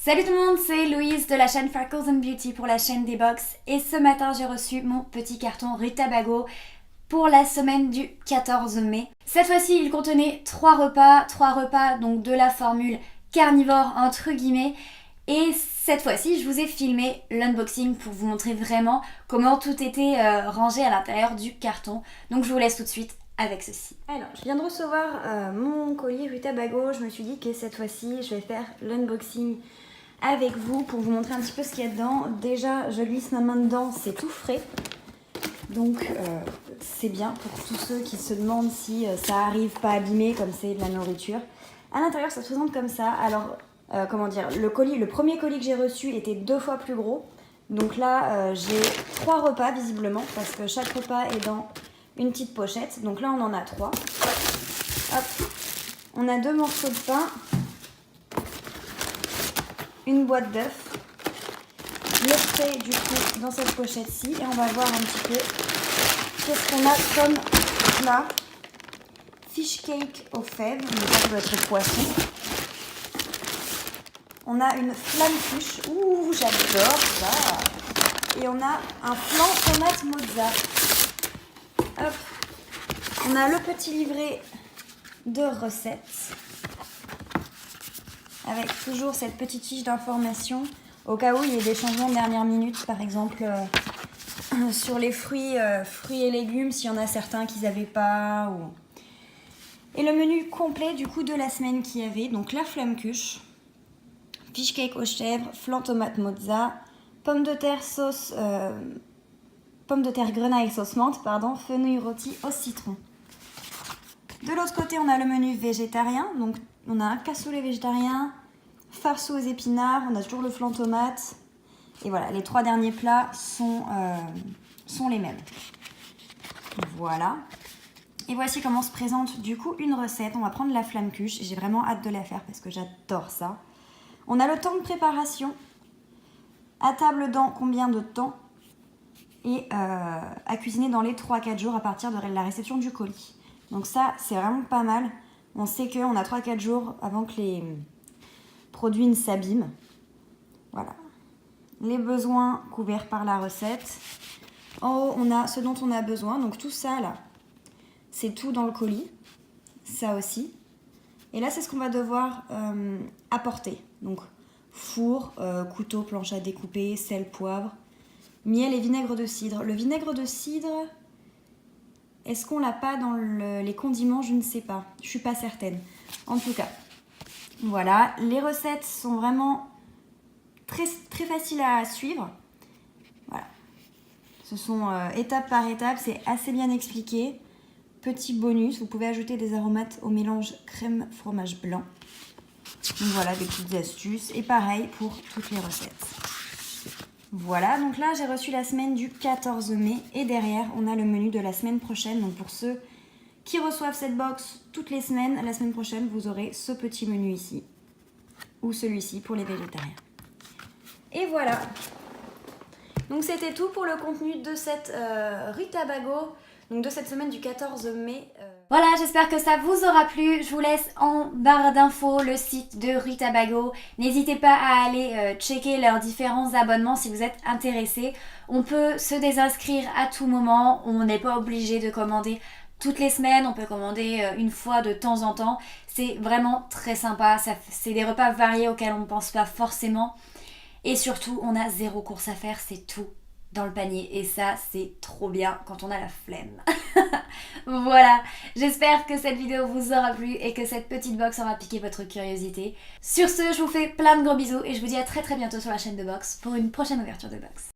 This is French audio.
Salut tout le monde, c'est Louise de la chaîne Freckles and Beauty pour la chaîne des box et ce matin j'ai reçu mon petit carton Rutabaga pour la semaine du 14 mai. Cette fois-ci il contenait 3 repas donc de la formule carnivore entre guillemets et cette fois-ci je vous ai filmé l'unboxing pour vous montrer vraiment comment tout était rangé à l'intérieur du carton. Donc je vous laisse tout de suite avec ceci. Alors, je viens de recevoir mon colis Rutabaga. Je me suis dit que cette fois-ci, je vais faire l'unboxing avec vous pour vous montrer un petit peu ce qu'il y a dedans. Déjà, je glisse ma main dedans, c'est tout frais. Donc, c'est bien pour tous ceux qui se demandent si ça arrive pas abîmé comme c'est de la nourriture. À l'intérieur, ça se présente comme ça. Alors, le premier colis que j'ai reçu était 2 fois plus gros. Donc là, j'ai 3 repas visiblement parce que chaque repas est dans une petite pochette. Donc là, on en a 3. Hop. On a 2 morceaux de pain, une boîte d'œufs, le frais du coup dans cette pochette-ci. Et on va voir un petit peu qu'est-ce qu'on a comme plat. Fish cake aux fèves, donc ça doit être poisson. On a une flamme cuche, ouh j'adore ça. Et on a un flan tomate mozza. Hop. On a le petit livret de recettes avec toujours cette petite fiche d'information au cas où il y ait des changements de dernière minute, par exemple sur les fruits et légumes, s'il y en a certains qu'ils n'avaient pas. Et le menu complet du coup de la semaine qu'il y avait, donc la flamme cuche, fish cake aux chèvres, flan tomate mozza, pommes de terre grenaille sauce menthe, fenouil rôti au citron. De l'autre côté, on a le menu végétarien. Donc, on a un cassoulet végétarien, farce aux épinards, on a toujours le flan tomate. Et voilà, les 3 derniers plats sont les mêmes. Voilà. Et voici comment se présente du coup une recette. On va prendre la flamme cuche. J'ai vraiment hâte de la faire parce que j'adore ça. On a le temps de préparation. À table dans combien de temps? Et à cuisiner dans les 3-4 jours à partir de la réception du colis. Donc ça, c'est vraiment pas mal. On sait qu'on a 3-4 jours avant que les produits ne s'abîment. Voilà. Les besoins couverts par la recette. En haut, on a ce dont on a besoin. Donc tout ça, là, c'est tout dans le colis. Ça aussi. Et là, c'est ce qu'on va devoir apporter. Donc four, couteau, planche à découper, sel, poivre, miel et vinaigre de cidre. Le vinaigre de cidre, est-ce qu'on l'a pas dans les condiments? Je ne sais pas. Je suis pas certaine. En tout cas, voilà. Les recettes sont vraiment très, très faciles à suivre. Voilà. Ce sont étape par étape. C'est assez bien expliqué. Petit bonus, vous pouvez ajouter des aromates au mélange crème fromage blanc. Donc voilà, des petites astuces. Et pareil pour toutes les recettes. Voilà, donc là j'ai reçu la semaine du 14 mai et derrière on a le menu de la semaine prochaine. Donc pour ceux qui reçoivent cette box toutes les semaines, la semaine prochaine vous aurez ce petit menu ici ou celui-ci pour les végétariens. Et voilà, donc c'était tout pour le contenu de cette Rutabaga, donc de cette semaine du 14 mai. Voilà, j'espère que ça vous aura plu. Je vous laisse en barre d'infos le site de Rutabaga. N'hésitez pas à aller checker leurs différents abonnements si vous êtes intéressés. On peut se désinscrire à tout moment. On n'est pas obligé de commander toutes les semaines. On peut commander une fois de temps en temps. C'est vraiment très sympa. C'est des repas variés auxquels on ne pense pas forcément. Et surtout, on a 0 course à faire. C'est tout dans le panier et ça c'est trop bien quand on a la flemme. Voilà, j'espère que cette vidéo vous aura plu et que cette petite box aura piqué votre curiosité. Sur ce, je vous fais plein de gros bisous et je vous dis à très bientôt sur la chaîne de box pour une prochaine ouverture de box.